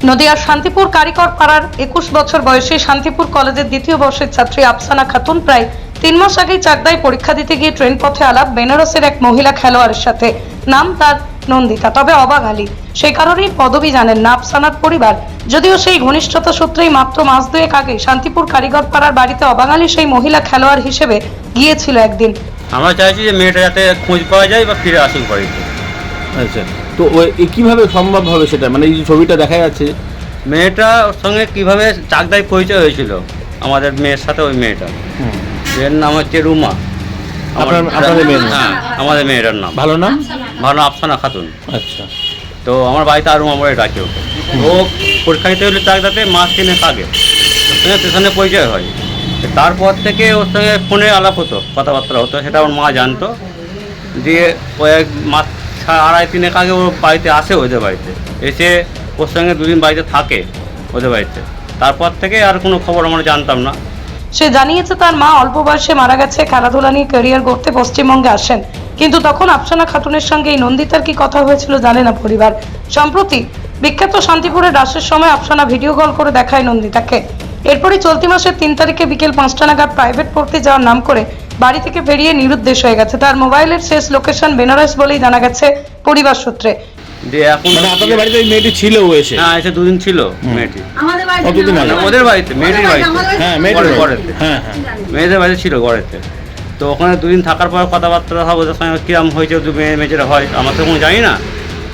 নদিয়ার শান্তিপুর কারিকর পাড়ার 21 বছর বয়সী শান্তিপুর কলেজের দ্বিতীয় বর্ষের ছাত্রী আফসানা খাতুন প্রায় 3 মাস আগেই চাকদায় পরীক্ষা দিতে গিয়ে ট্রেন পথে আলাপ বেনারসের এক মহিলা খেলোয়াড়ের সাথে। নাম তার নন্দিতা, তবে অবাক আলী। সেই কারণেই পদবি জানেন না আফসানার পরিবার। যদিও সেই ঘনিষ্ঠতা সূত্রেই মাত্র মাস দুয়েক আগে শান্তিপুর কারিগর পাড়ার বাড়িতে অবাক আলী সেই মহিলা খেলোয়াড় হিসেবে গিয়েছিল একদিন। আমরা চাইছি যে মেয়েটা যাতে খোঁজ পাওয়া যায় বা ফিরে আসুক বাড়িতে। আচ্ছা, তো ওই কিভাবে সম্ভব হবে সেটা, মানে এই যে ছবিটা দেখা যাচ্ছে, মেয়েটার সঙ্গে কিভাবে চাকদায় পরিচয় হয়েছিল আমাদের মেয়ের সাথে, ওই মেয়েটা এর নাম হচ্ছে রুমা। আপনাদের মেয়ের নাম? হ্যাঁ, আমাদের মেয়েটার নাম। ভালো নাম? ভালো আফসানা খাতুন। আচ্ছা, তো আমার বাড়িতে আর রুমা বলে ডাকে ওকে। ও পরীক্ষা দিতে হলো চাকদাতে মাস 3 আগে, ওর সঙ্গে স্টেশনে পরিচয় হয়। তারপর থেকে ওর সঙ্গে ফোনে আলাপ হতো, কথাবার্তা হতো, সেটা ওর মা জানতো। দিয়ে কয়েক মাস 2.5-3 আগে ও বাড়িতে আসে, ওদের বাড়িতে এসে ওর সঙ্গে 2 দিন বাড়িতে থাকে ওদের বাড়িতে। তারপর থেকে আর কোনো খবর আমরা জানতাম না। সে জানিয়েছে তার মা অল্প বয়সে মারা গেছে, খেলাধুলা নিয়ে ক্যারিয়ার গড়তে পশ্চিমবঙ্গে আসেন, কিন্তু তখন আফসানা খাতুনের সঙ্গে এই নন্দিতার কি কথা হয়েছিল জানে না পরিবার। সম্প্রতি বিখ্যাত শান্তিপুরের রাসের সময় আফসানা ভিডিও কল করে দেখায় নন্দিতাকে। এরপরই চলতি মাসের 3 তারিখে বিকেল 5টা নাগাদ প্রাইভেট পড়তে যাওয়ার নাম করে বাড়ি থেকে বেরিয়ে নিরুদ্দেশ হয়ে গেছে। তার মোবাইলের শেষ লোকেশন বেনারস বলেই জানা গেছে পরিবার সূত্রে। দিয়ে এখন মানে আপনাদের বাড়িতে ওই মেয়েটি ছিল? ও এসে হ্যাঁ, এসে 2 দিন ছিল মেয়েটি। কতদিন আগে? ওদের বাড়িতে, মেয়েটির বাড়িতে। হ্যাঁ, মেয়েটির ঘরেতে। হ্যাঁ হ্যাঁ, মেয়েদের বাড়িতে ছিল, ঘরেতে। তো ওখানে 2 দিন থাকার পর কথাবার্তা হবে, ওদের সঙ্গে কীরকম হয়েছে, মেয়েটা হয় আমরা তো কোনো জানি না।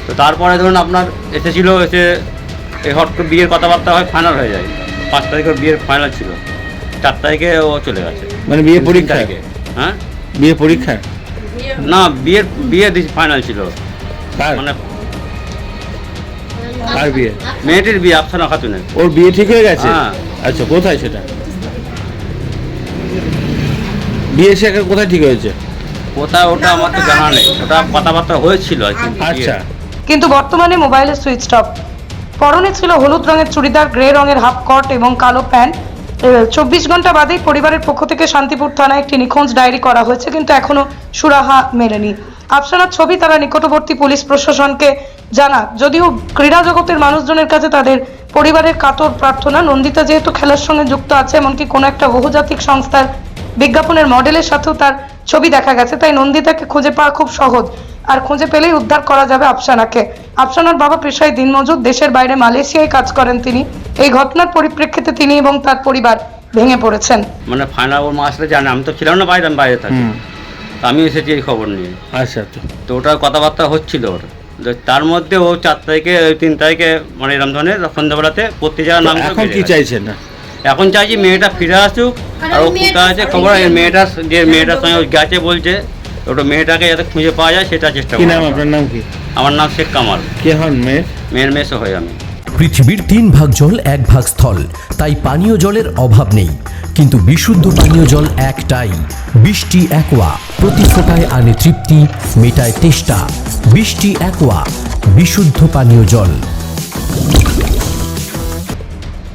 তো তারপরে ধরুন আপনার এসেছিলো, এসে এই হট করে বিয়ের কথাবার্তা হয়, ফাইনাল হয়ে যায়। 5 তারিখে বিয়ের ফাইনাল ছিল, 4 তারিখে ও চলে গেছে। মানে বিয়ে পরীক্ষা? হ্যাঁ, বিয়ে পরীক্ষা না, বিয়ে ফাইনাল ছিল। মানে আর বিয়ে, মেয়েটির বিয়ে, আফসানা খাতুনের। ওর বিয়ে ঠিক হয়ে গেছে? হ্যাঁ। আচ্ছা, কোথায় সেটা বিয়ে? সে কোথায় ঠিক হয়েছে? কোথায় ওটা আমার তো জানা নেই, ওটা কথাবার্তা হয়েছিল আর কি। আচ্ছা, কিন্তু বর্তমানে মোবাইলে সুইচ অফ। পরনে ছিল হলুদ রঙের চুড়িদার, গ্রে রঙের হাফ কট এবং কালো প্যান্ট। 24 ঘন্টা বাদেই পরিবারের পক্ষ থেকে শান্তিপুর থানায় একটি নিখোঁজ ডায়েরি করা হয়েছে, কিন্তু এখনো সুরাহা মেলেনি। আফসানার ছবি তারা নিকটবর্তী পুলিশ প্রশাসনকে জানা। যদিও ক্রীড়া জগতের মানুষজনের কাছে তাদের পরিবারের কাতর প্রার্থনা, নন্দিতা যেহেতু খেলার সঙ্গে যুক্ত আছে, এমনকি কোনো একটা বহুজাতিক সংস্থার বিজ্ঞাপনের মডেলের সাথেও তার ছবি দেখা গেছে, তাই নন্দিতাকে খুঁজে পাওয়া খুব সহজ। আর খুঁজে পেলেই উদ্ধার করা যাবে আফসানাকে। আফসানার বাবা পেশায় দিনমজুর, দেশের বাইরে মালয়েশিয়ায় কাজ করেন তিনি। এই ঘটনার পরিপ্রেক্ষিতে তিনি এবং তার পরিবার ভেঙে পড়েছেন। মানে ফাইনাল ওর মা আসলে জানে, আমি তো ছিলাম না বাইরে, আমি বাইরে থাকি। আমি এসেছি এই খবর নিয়ে। আচ্ছা, তো ওটার কথাবার্তা হচ্ছিল ওর। তার মধ্যে ও 4 তারিখে 3 তারিখে মানে এরকম ধরনের সন্ধ্যাবেলাতে পড়তে যাওয়ার নাম করে। এখন কি চাইছেন? এখন চাইছি মেয়েটা ফিরে আসুক। আর ও কোথায় আছে খবর, মেয়েটার সঙ্গে গেছে বলছে, ওটা মেয়েটাকে যাতে খুঁজে পাওয়া যায় সেটা চেষ্টা কি করব। নাম আপনার? নাম কি? আমার নাম শেখ কামাল। কে হন মেয়ের মেসো হয় আমি। পৃথিবীর 3 ভাগ জল 1 ভাগ স্থল, তাই পানীয় জলের অভাব নেই। কিন্তু বিশুদ্ধ পানীয় জল একটাই, বৃষ্টি অ্যাকোয়া। প্রতি ফোঁটায় আনে তৃপ্তি, মেটায় তেষ্টা। বৃষ্টি অ্যাকোয়া, বিশুদ্ধ পানীয় জল।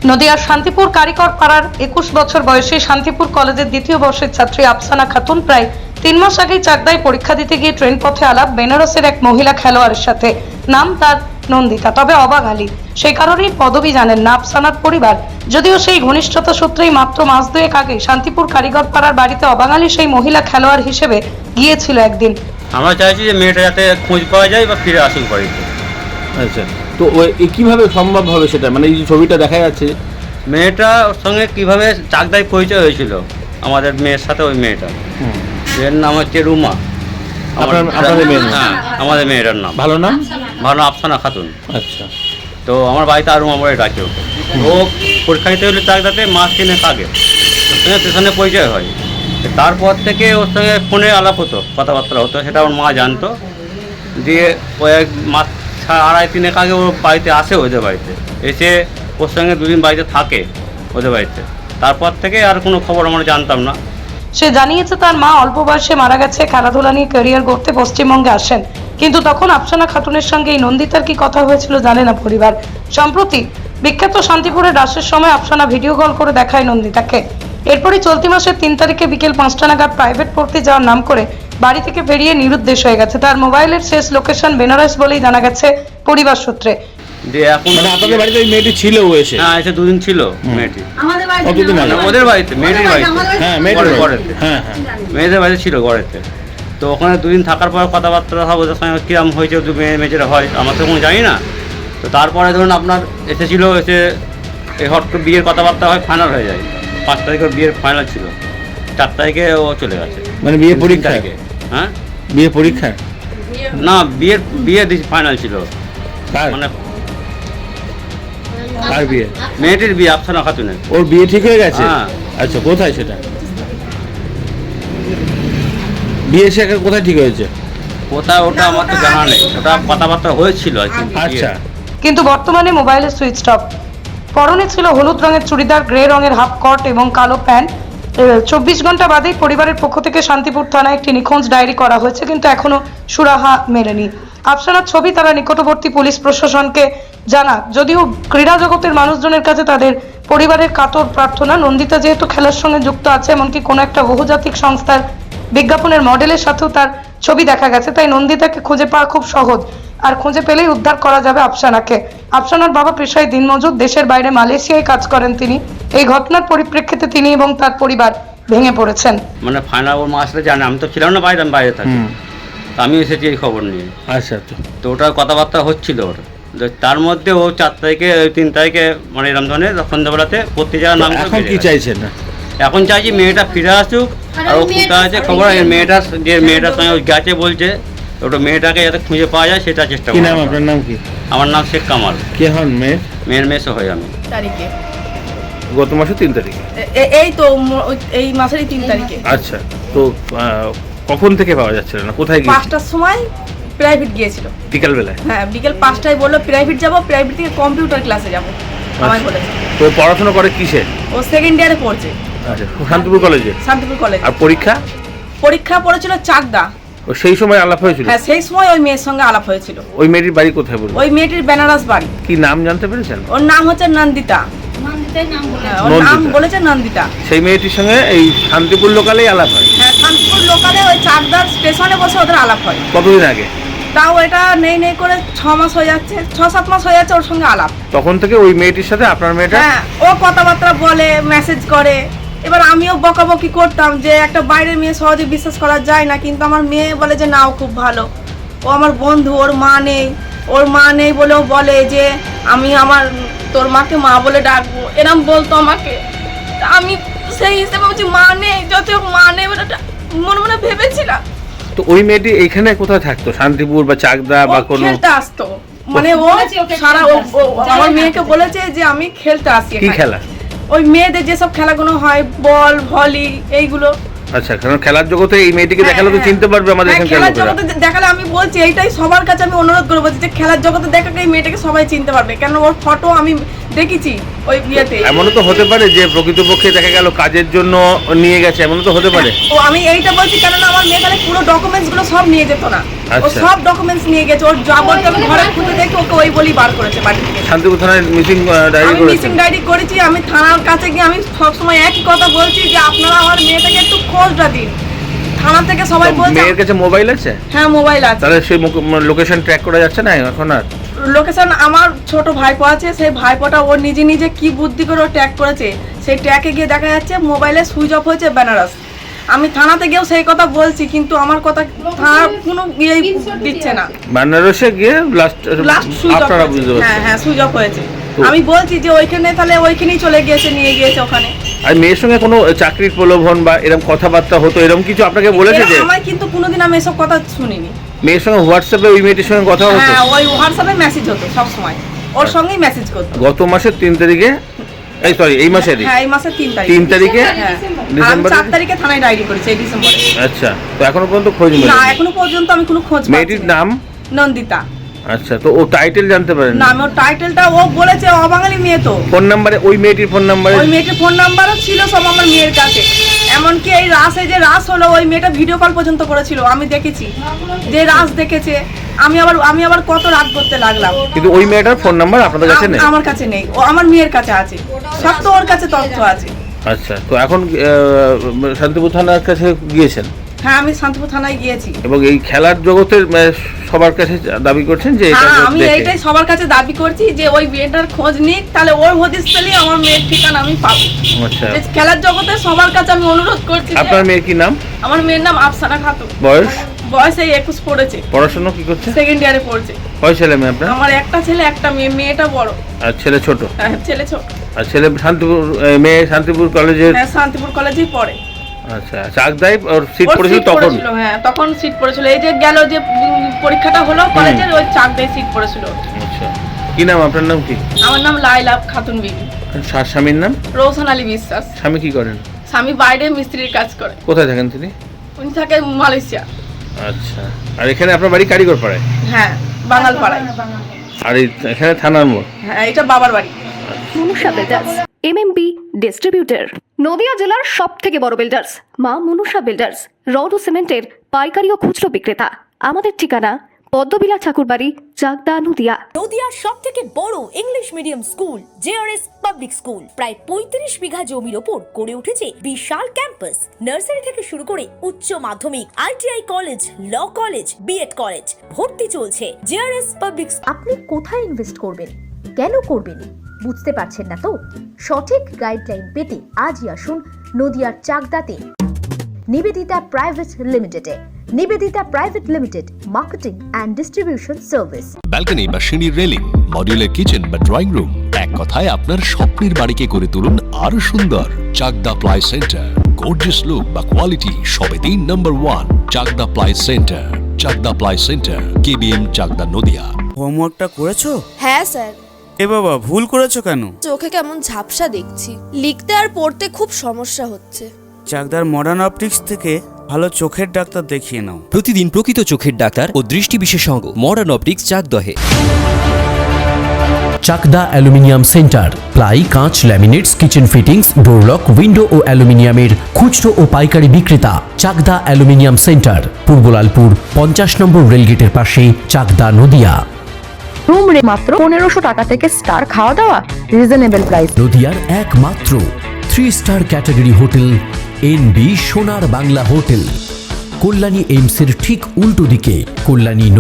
নদিয়ার শান্তিপুর কারিকর পাড়ার 21 বছর বয়সী শান্তিপুর কলেজের দ্বিতীয় বর্ষের ছাত্রী আফসানা খাতুন প্রায় 3 মাস আগেই চাকদায় পরীক্ষা দিতে গিয়ে ট্রেন পথে আলাপ বেনারসের এক মহিলা খেলোয়াড়ের সাথে। নাম তার নন্দিতা, তবে অবাক আলী। সেই কারণেই পদবি জানেন না আফসানার পরিবার। যদিও সেই ঘনিষ্ঠতা সূত্রেই মাত্র মাস দুয়েক আগে শান্তিপুর কারিগর পাড়ার বাড়িতে অবাক আলী সেই মহিলা খেলোয়াড় হিসেবে গিয়েছিল একদিন। আমরা চাইছি যে মেয়েটা যাতে খোঁজ পাওয়া যায় বা ফিরে আসুক বাড়িতে। আচ্ছা, তো ওই কিভাবে সম্ভব হবে সেটা, মানে এই যে ছবিটা দেখা যাচ্ছে, মেয়েটার সঙ্গে কিভাবে চাকদায় পরিচয় হয়েছিল আমাদের মেয়ের সাথে, ওই মেয়েটা এর নাম হচ্ছে রুমা। আপনাদের মেয়ের নাম? হ্যাঁ, আমাদের মেয়েটার নাম। ভালো নাম? ভালো আফসানা খাতুন। আচ্ছা, তো আমার বাড়িতে আর রুমা বলে ডাকে ওকে। ও পরীক্ষা দিতে হলো চাকদাতে মাস 3 আগে, ওর সঙ্গে স্টেশনে পরিচয় হয়। তারপর থেকে ওর সঙ্গে ফোনে আলাপ হতো, কথাবার্তা হতো, সেটা ওর মা জানতো। দিয়ে কয়েক মাস 2.5-3 আগে ও বাড়িতে আসে, ওদের বাড়িতে এসে ওর সঙ্গে 2 দিন বাড়িতে থাকে ওদের বাড়িতে। তারপর থেকে আর কোনো খবর আমরা জানতাম না। সে জানিয়েছে তার মা অল্প বয়সে মারা গেছে, খেলাধুলা নিয়ে ক্যারিয়ার গড়তে পশ্চিমবঙ্গে আসেন, কিন্তু তখন আফসানা খাতুনের সঙ্গে এই নন্দিতার কি কথা হয়েছিল জানে না পরিবার। সম্প্রতি বিখ্যাত শান্তিপুরের রাসের সময় আফসানা ভিডিও কল করে দেখায় নন্দিতাকে। এরপরই চলতি মাসের 3 তারিখে বিকেল 5টা নাগাদ প্রাইভেট পড়তে যাওয়ার নাম করে বাড়ি থেকে বেরিয়ে নিরুদ্দেশ হয়ে গেছে। তার মোবাইলের শেষ লোকেশন বেনারস বলেই জানা গেছে পরিবার সূত্রে। দিয়ে এখন মানে আপনাদের বাড়িতে ওই মেয়েটি ছিল ও এসে? হ্যাঁ এসে দুদিন ছিল মেয়েটি। কতদিন আগে? মানে ওদের বাড়িতে, মেয়েটির বাড়িতে, হ্যাঁ মেয়েটির ঘরে- বাড়িতে। ঘরেতে। হ্যাঁ হ্যাঁ মেয়েদের বাড়িতে ছিল ঘরেতে। তো ওখানে দুদিন থাকার পর কথাবার্তা হবে ওদের সঙ্গে কীরকম হয়েছে, দু মেয়েছেরা হয় আমার তো কোনো জানি না। তো তারপরে ধরুন আপনার এসেছিলো, এসে এই হট করে বিয়ের কথাবার্তা হয়, ফাইনাল হয়ে যায়। 5 তারিখে বিয়ের ফাইনাল ছিল, 4 তারিখে ও চলে গেছে। মানে বিয়ে 3 পরীক্ষা? তারিখে। হ্যাঁ বিয়ে পরীক্ষা? না, বিয়ে ফাইনাল ছিল, কার মানে কার বিয়ে? মেয়েটির বিয়ে আফসানা খাতুনের। ওর বিয়ে ঠিক হয়ে গেছে? হ্যাঁ। আচ্ছা, কোথায় সেটা? বিয়ে সে কোথায় ঠিক হয়েছে? কোথায় ওটা আমার তো জানা নেই, ওটা কথাবার্তা হয়েছিল আর কি। আচ্ছা, কিন্তু বর্তমানে মোবাইলের সুইচ অফ। পরনে ছিল হলুদ রঙের চুড়িদার, গ্রে রঙের হাফ কট এবং কালো প্যান্ট। 24 ঘন্টা বাদেই পরিবারের পক্ষ থেকে শান্তিপুর থানায় একটি নিখোঁজ ডায়েরি করা হয়েছে, কিন্তু এখনো সুরাহা মেলেনি। আফসানার ছবি তারা নিকটবর্তী পুলিশ প্রশাসনকে জানা, যদিও ক্রীড়া জগতের মানুষজনের কাছে তাদের পরিবারের কাতর প্রার্থনা। নন্দিতা যেহেতু খেলার সঙ্গে যুক্ত আছে, এমনকি কোনো একটা বহুজাতিক সংস্থার বিজ্ঞাপনের মডেলের সাথেও তার ছবি দেখা গেছে, তাই নন্দিতাকে খুঁজে পাওয়া খুব সহজ। আর খুঁজে পেলেই উদ্ধার করা যাবে আফসানাকে। আফসানার বাবা পেশায় দিনমজুর, দেশের বাইরে মালয়েশিয়ায় কাজ করেন তিনি। এই ঘটনার পরিপ্রেক্ষিতে তিনি এবং তার পরিবার ভেঙে পড়েছেন। মানে ফাইনাল ওর মা আসলে জানে, আমি তো ছিলাম না বাইরে, আমি বাইরে থাকি। হুম, তো আমি এসেছি এই খবর নিয়ে। আচ্ছা। তো ওটার কথাবার্তা হচ্ছিল ওর। তো তার মধ্যে ও 4 তারিখে 3 তারিখে মানে এরকম ধরনের সন্ধ্যাবেলাতে প্রত্যেক জায়গায় নাম করে এখন বেরিয়ে কি গেছে। চাইছেন? এখন চাইছি মেয়েটা ফিরে আসুক। আর ও কোথায় আছে খবর, মেয়েটার সঙ্গে ও গেছে বলছে, ওটা মেয়েটাকে যাতে খুঁজে পাওয়া যায় সেটা চেষ্টা কি করবো। নাম আপনার? নাম কি? আমার নাম শেখ কামাল। কে হন মেয়ের? মেয়ের মেসো হয় আমি। তারিখে গত মাসে 3 তারিখে? এই তো এই মাসেরই 3 তারিখে আচ্ছা, তো কখন থেকে পাওয়া যাচ্ছে না? কোথায় গিয়েছিল? 5টার সময় প্রাইভেট গিয়েছিল। বিকাল বেলায়? হ্যাঁ, বিকেল 5টায় বললো প্রাইভেট যাব, প্রাইভেট থেকে কম্পিউটার ক্লাসে যাব আমায় আচ্ছা। বলেছে। তো পড়াশোনা করে কিসে? ও সেকেন্ড ইয়ারে পড়ছে আচ্ছা, শান্তিপুর কলেজে? শান্তিপুর কলেজ। আর পরীক্ষা? পরীক্ষা পড়েছিল চাকদা। ও সেই সময় আলাপ হয়েছিল? হ্যাঁ, সেই সময় ওই মেয়ের সঙ্গে আলাপ হয়েছিল। ওই মেয়েটির বাড়ি কোথায় বলুন? ওই মেয়েটির বেনারস বাড়ি। কি নাম জানতে পেরেছেন? ওর নাম হচ্ছে নন্দিতা। হ্যাঁ, ওর নাম নন্দিতা। বলেছে নন্দিতা। সেই মেয়েটির সঙ্গে এই শান্তিপুর লোকালেই আলাপ হয়? হ্যাঁ, শান্তিপুর লোকালে ওই চাকদার স্টেশনে বসে ওদের আলাপ হয়। কতদিন আগে? তাও এটা নেই করে 6 মাস হয়ে যাচ্ছে, 6-7 মাস হয়ে যাচ্ছে ওর সঙ্গে আলাপ। তখন থেকে ওই মেয়েটির সাথে আপনার মেয়েটা? হ্যাঁ, ও কথাবার্তা বলে, মেসেজ করে। এবার আমিও বকাবকি করতাম যে একটা বাইরের মেয়ে সহজে বিশ্বাস করা যায় না, কিন্তু আমার মেয়ে বলে যে না ও খুব ভালো, ও আমার বন্ধু, ওর মা নেই বলেও বলে যে আমি তোর মাকে মা বলে ডাকবো, এরম বলতো আমাকে। তা আমি সেই হিসেবে বলছি মা নেই, যত হোক মা নেই বলে মনে মনে ভেবেছিলাম। তো ওই মেয়েটি এখানে কোথায় থাকতো? শান্তিপুর বা চাকদা বা ও কোনো? খেলতে আসতো, মানে ও সারা আমার মেয়েকে বলেছে যে আমি খেলতে আসি। কি এখানে। খেলা? ওই মেয়েদের যেসব খেলাগুলো হয়, বল, ভলি, এইগুলো। আচ্ছা, কারণ খেলার জগতে এই মেয়েটিকে দেখালে তো চিনতে পারবে আমাদের হ্যাঁ, এখানকার খেলার লোকেরা। জগতে দেখালে আমি বলছি এইটাই সবার কাছে আমি অনুরোধ করবো যে খেলার জগতে দেখালে এই মেয়েটাকে সবাই চিনতে পারবে, কেন ওর ফটো আমি দেখেছি ওই বিয়েতে। এমনও তো হতে পারে যে প্রকৃতপক্ষে দেখা গেল কাজের জন্য নিয়ে গেছে, এমনও তো হতে পারে। ও আমি এইটা বলছি কেননা আমার মেয়ে তাহলে পুরো ডকুমেন্টস গুলো সব নিয়ে যেত না। ও আচ্ছা। সব ডকুমেন্টস নিয়ে গেছে, ওর যা বলতে আমি ঘরে খুঁজে দেখি ওকে ওই বলি বার করেছে বাড়ি থেকে। শান্তিপুর থানায় মিসিং ডায়েরি আমি করেছেন? মিসিং ডায়েরি করেছি, আমি থানার কাছে গিয়ে আমি সবসময় একই কথা বলছি যে আপনারা আমার মেয়েটাকে একটু খোঁজটা দিন। থানা থেকে সবাই বলছে। মেয়ের কাছে মোবাইল আছে? হ্যাঁ, মোবাইল আছে। তাহলে সেই লোকেশন ট্র্যাক করা যাচ্ছে না এখন আর? লোকেশন আমার ছোট ভাইপো আছে, সেই ভাইপোটা ওর নিজে কি বুদ্ধি করে ও ট্যাগ করেছে, সেই ট্যাগে গিয়ে দেখা যাচ্ছে মোবাইলে সুইচ অফ হয়েছে বেনারস। আমি থানাতে গিয়েও সেই কথা বলছি, কিন্তু আমার কথা থানার কোনো ইয়ে দিচ্ছে না। বেনারসে গিয়ে লাস্ট সুইচ অফ আপনারা বুঝতে হয়েছে। পারছেন? হ্যাঁ, সুইচ অফ হয়েছে। আমি বলছি যে ওইখানে তাহলে ওইখানেই চলে গিয়েছে, নিয়ে গিয়েছে ওখানে। আর মেয়ের সঙ্গে কোনো চাকরির প্রলোভন বা এরকম কথাবার্তা হতো, এরকম কিছু আপনাকে বলেছে? যে আমার কিন্তু কোনোদিন আমি এসব কথা শুনিনি। মেয়ের সঙ্গে হোয়াটসঅ্যাপে ওই মেয়েটির সঙ্গে কথা হতো? হ্যাঁ, ওই হোয়াটসঅ্যাপে মেসেজ হতো সব সময়, ওর সঙ্গেই মেসেজ করতো। গত মাসের 3 তারিখে, এই মাসেরই? হ্যাঁ, এই মাসের 3 তারিখ। 3 তারিখে? হ্যাঁ, ডিসেম্বরে? 4 তারিখে থানায় ডায়েরি করেছে এই ডিসেম্বরে। আচ্ছা, তো এখনো পর্যন্ত খোঁজ না, মেলেনি? এখনো পর্যন্ত আমি কোনো খোঁজ পাচ্ছি মেয়েটির না। নাম? নন্দিতা। আচ্ছা, তো ও টাইটেল জানতে পারেন? না, আমি ওর টাইটেলটা ও বলেছে অবাঙালি মেয়ে তো। ফোন নাম্বারে, ওই মেয়েটির ফোন নাম্বারে? ওই মেয়েটির ফোন নাম্বারও ছিল সব আমার মেয়ের কাছে। এমনকি এই যে রাস হলো, ওই মেয়েটা ভিডিও কল পর্যন্ত করেছিল, আমি দেখেছি যে রাস দেখেছে। আমি আবার কত রাগ করতে লাগলাম। কিন্তু ওই মেয়েটার ফোন নাম্বার আপনাদের কাছে নেই? আমার কাছে নেই, ও আমার মেয়ের কাছে আছে, সব তো ওর কাছে তথ্য আছে। আচ্ছা, তো এখন শান্তিপুর থানার কাছে গিয়েছেন? হ্যাঁ, আমি শান্তিপুর থানায় গিয়েছি। এবং এই খেলার জগতের সবার কাছে দাবি করছেন যে এটা হ্যাঁ, আমি দেখে। এইটাই সবার কাছে দাবি করছি যে ওই মেয়েটার খোঁজ নিক, তাহলে ওর হদিস পেলেই আমার মেয়ের ঠিকানা আমি পাবো। আচ্ছা, যে খেলার জগতে সবার কাছে আমি অনুরোধ করছি যে আপনার মেয়ের কি নাম? আমার মেয়ের নাম আফসানা খাতুন। বয়স? বয়স এই 21 পড়েছে, পড়াশোনা কি করছে? সেকেন্ড ইয়ারে পড়ছে। কয় ছেলে মেয়ে আপনার? আমার একটা ছেলে একটা মেয়ে, মেয়েটা বড় আর ছেলে ছোট? হ্যাঁ, ছেলে ছোট। আর ছেলে শান্তিপুর, মেয়ে শান্তিপুর কলেজের? হ্যাঁ, শান্তিপুর কলেজেই পড়ে। আচ্ছা, চাকদায় ওর সিট ওর পড়েছিল সিট তখন? পড়েছিল, হ্যাঁ, তখন সিট পড়েছিল। এই যে গেল যে পরীক্ষাটা হলো কলেজের, ওই চাকদায় সিট পড়েছিল। আচ্ছা, কি নাম আপনার? নাম কি? আমার নাম লাইলা খাতুন বিবি। স্বামীর নাম? রৌশন আলী বিশ্বাস। স্বামী কি করেন? স্বামী বাইরে মিস্ত্রির কাজ করে। কোথায় থাকেন তিনি? উনি থাকে মালয়েশিয়া। আচ্ছা, আর এখানে আপনার বাড়ি কারিগর পাড়ায়? হ্যাঁ, বাঙাল পাড়ায়। আর এখানে থানার মোড়? হ্যাঁ, এটা বাবার বাড়ি। Manusha builders MMB distributor, Nadia জেলার সব থেকে বড় বিল্ডার্স মা মনুষা বিল্ডার্স, রড ও সিমেন্টের পাইকারি ও খুচরো বিক্রেতা। আমাদের ঠিকানা পদ্মবিলা ঠাকুরবাড়ি, চাকদা, নদিয়া। নদিয়ার সব থেকে বড় English medium school JRS public school প্রায় 35 বিঘা জমির ওপর গড়ে উঠেছে বিশাল ক্যাম্পাস। নার্সারি থেকে শুরু করে উচ্চ মাধ্যমিক, ITI college, law college, BEd college, ভর্তি চলছে। JRS public. আপনি কোথায় ইনভেস্ট করবেন, কেন করবেন বুঝতে পারছেন না তো? সঠিক গাইডলাইন পেতে আজই আসুন নদিয়ার চাকদাতে নিবেদিতা প্রাইভেট লিমিটেডে। Nivedita private limited, marketing and distribution service. Balcony বা সিঁড়ির রেলিং, মডিউলার কিচেন বা ড্রয়িং রুম, এক কথায় আপনার স্বপ্নের বাড়িকে করে তুলুন আরো সুন্দর। Chakdah ply centre, gorgeous look বা কোয়ালিটি সবে 3 নম্বর 1 Chakdah ply centre. Chakdah ply centre, KBM, Chakdah, Nadia. হোমওয়ার্কটা করেছো? হ্যাঁ স্যার। এ বাবা, ভুল করেছো কেন? চোখে কেমন ঝাপসা দেখছি, লিখতে আর পড়তে খুব সমস্যা হচ্ছে। চাকদার মডার্ন অপটিক্স থেকে ভালো চোখের ডাক্তার দেখিয়ে নাও। প্রতিদিন প্রকৃত চোখের ডাক্তার ও দৃষ্টি বিশেষজ্ঞ মডার্ন অপটিক্স, চাকদহে। চাকদা অ্যালুমিনিয়াম সেন্টার, প্লাই, কাঁচ, laminates, kitchen fittings, door lock, window ও অ্যালুমিনিয়ামের খুচরো ও পাইকারি বিক্রেতা। চাকদা অ্যালুমিনিয়াম সেন্টার, পূর্বলালপুর 50 নম্বর রেলগেটের পাশে, চাকদা, নদিয়া। রুম রে মাত্র 1500 টাকা থেকে স্টার, খাওয়া দাওয়া রিজনেবল প্রাইস। নদিয়ার একমাত্র 3 স্টার ক্যাটাগরি হোটেল এনবি সোনার বাংলা হোটেল, কল্যাণী এইমসের ঠিক উল্টো দিকে, কল্যাণী।